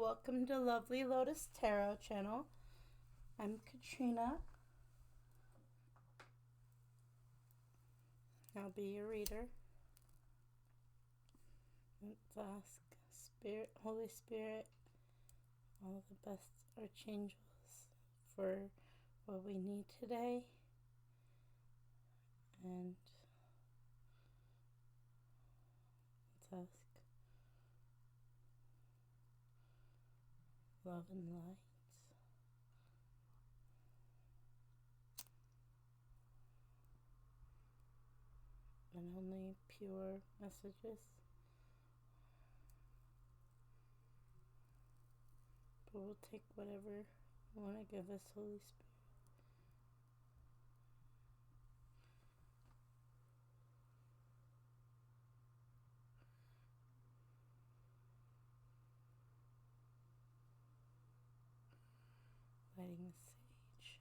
welcome to Lovely Lotus Tarot channel. I'm Katrina. I'll be your reader. Let's ask Spirit, Holy Spirit, all the best archangels for what we need today. And let's ask love and light. And only pure messages. But we'll take whatever you want to give us, Holy Spirit. Lighting sage.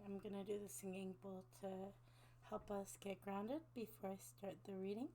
I'm going to do the singing bowl to help us get grounded before I start the reading.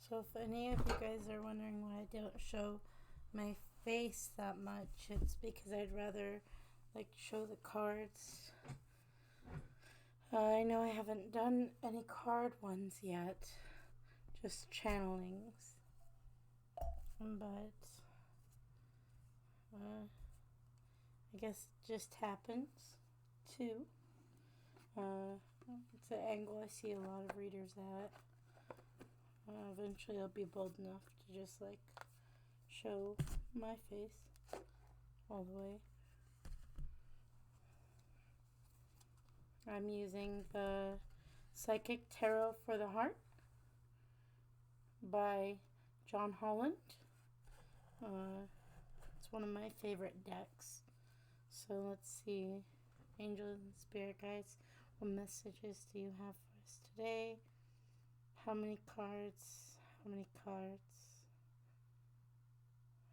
So if any of you guys are wondering why I don't show my face that much, it's because I'd rather show the cards. I know I haven't done any card ones yet, just channelings, but I guess it just happens too. It's an angle I see a lot of readers at. Eventually I'll be bold enough to just show my face all the way. I'm using the Psychic Tarot for the Heart by John Holland. It's one of my favorite decks. So let's see, angels and spirit guides, what messages do you have for us today? How many cards? How many cards?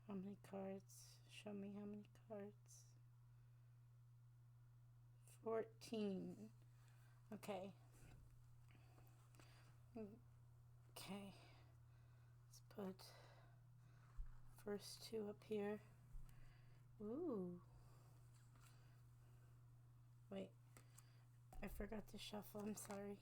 How many cards? Show me how many cards. 14. Okay. Okay. Let's put first two up here. Ooh. Wait. I forgot to shuffle. I'm sorry.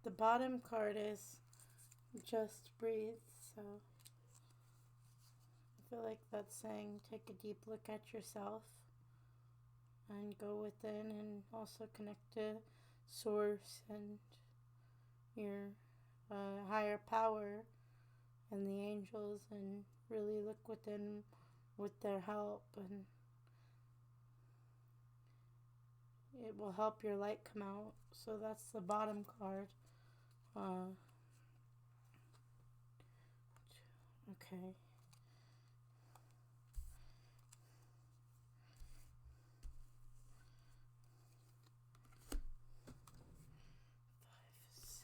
The bottom card is just breathe, so I feel like that's saying take a deep look at yourself and go within and also connect to source and your higher power and the angels, and really look within with their help, and it will help your light come out. So that's the bottom card. Okay.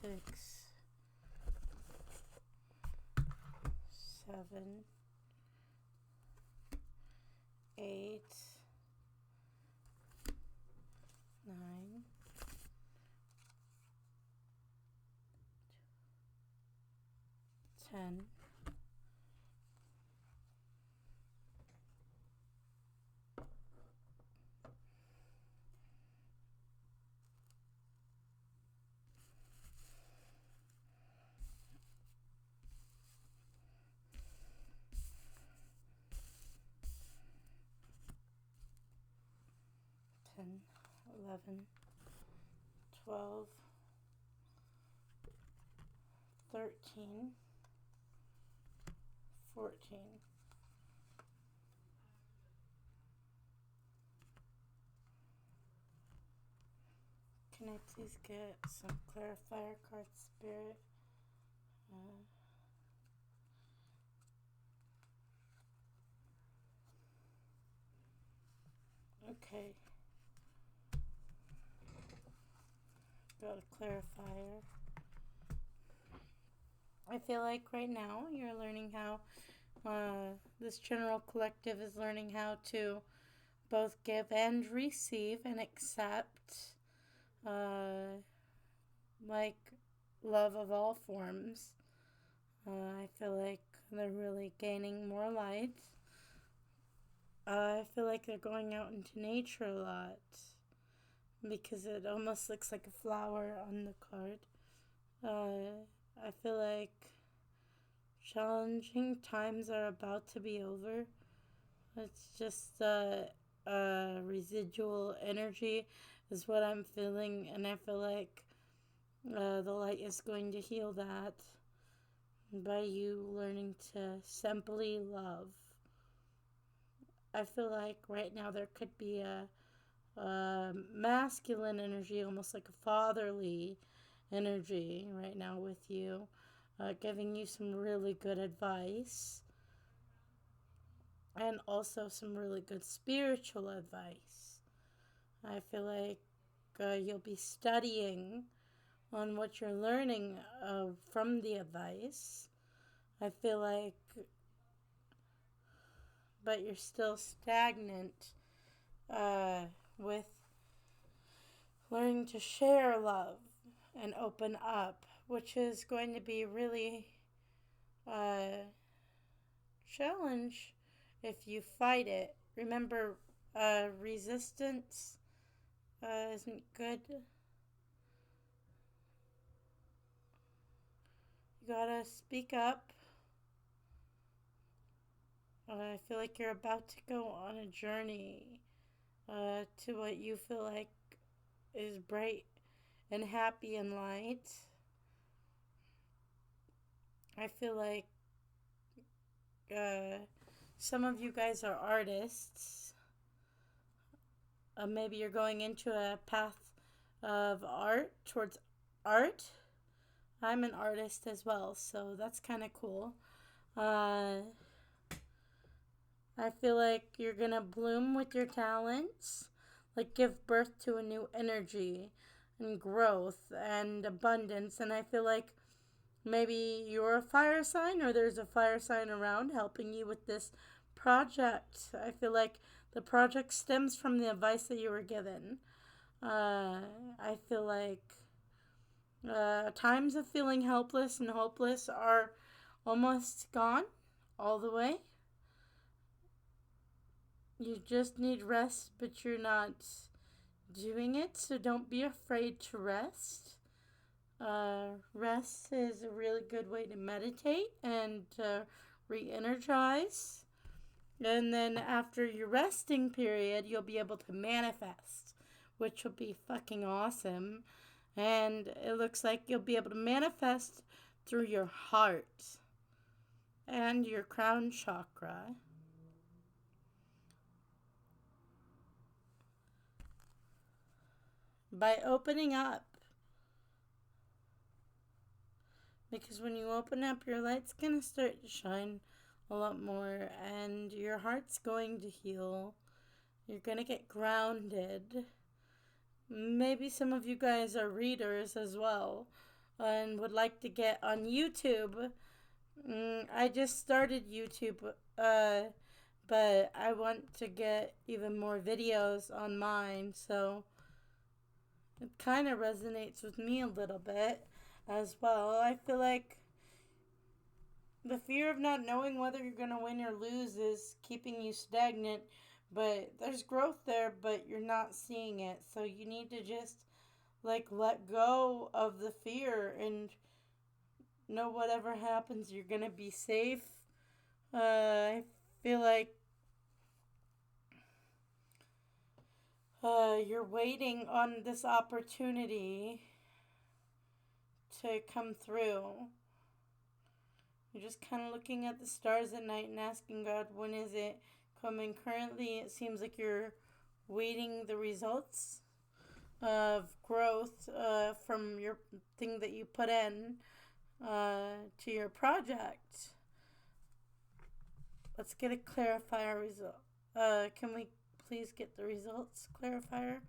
Six, 7, 8, 9, 10, 11, 12, 13, 14. Can I please get some clarifier card, Spirit? Okay. Got a clarifier. I feel like right now you're learning how, this general collective is learning how to both give and receive and accept, like, love of all forms. I feel like they're really gaining more light. I feel like they're going out into nature a lot, because it almost looks like a flower on the card. I feel like challenging times are about to be over. It's just residual energy is what I'm feeling, and I feel like the light is going to heal that by you learning to simply love. I feel like right now there could be a masculine energy, almost like a fatherly energy right now with you, giving you some really good advice, and also some really good spiritual advice. I feel like you'll be studying on what you're learning from the advice. I feel like, but you're still stagnant with learning to share love and open up, which is going to be really a challenge if you fight it. Remember, resistance isn't good. You gotta speak up. I feel like you're about to go on a journey to what you feel like is bright and happy and light. I feel like some of you guys are artists. Maybe you're going into a path of art, towards art. I'm an artist as well, so that's kind of cool. I feel like you're going to bloom with your talents, like give birth to a new energy and growth and abundance. And I feel like maybe you're a fire sign, or there's a fire sign around helping you with this project. I feel like the project stems from the advice that you were given. I feel like times of feeling helpless and hopeless are almost gone all the way. You just need rest, but you're not doing it, so don't be afraid to rest. Rest is a really good way to meditate and re-energize. And then after your resting period, you'll be able to manifest, which will be fucking awesome. And it looks like you'll be able to manifest through your heart and your crown chakra. By opening up. Because when you open up, your light's going to start to shine a lot more, and your heart's going to heal. You're going to get grounded. Maybe some of you guys are readers as well and would like to get on YouTube. I just started YouTube, but I want to get even more videos on mine, so it kind of resonates with me a little bit as well. I feel like the fear of not knowing whether you're going to win or lose is keeping you stagnant, but there's growth there, but you're not seeing it. So you need to just like let go of the fear and know whatever happens, you're going to be safe. I feel like you're waiting on this opportunity to come through. You're just kind of looking at the stars at night and asking God, when is it coming? Currently, it seems like you're waiting the results of growth from your thing that you put in to your project. Let's get a clarifier result. Can we please get the results clarifier?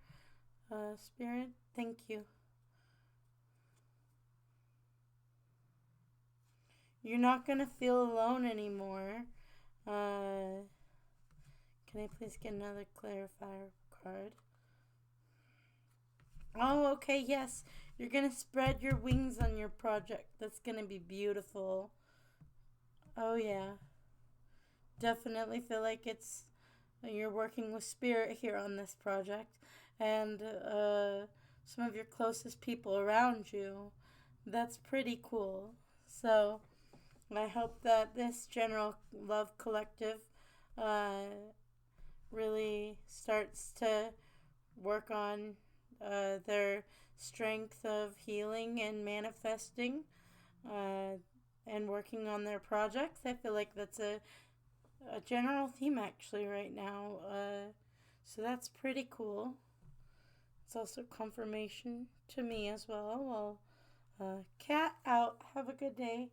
Spirit, thank you. You're not going to feel alone anymore. Can I please get another clarifier card? Oh, okay, yes. You're going to spread your wings on your project. That's going to be beautiful. Oh, yeah. Definitely feel like you're working with spirit here on this project. And some of your closest people around you. That's pretty cool. So I hope that this general love collective really starts to work on their strength of healing and manifesting and working on their projects. I feel like that's a general theme actually right now. So that's pretty cool. It's also confirmation to me as well. Well, cat out. Have a good day.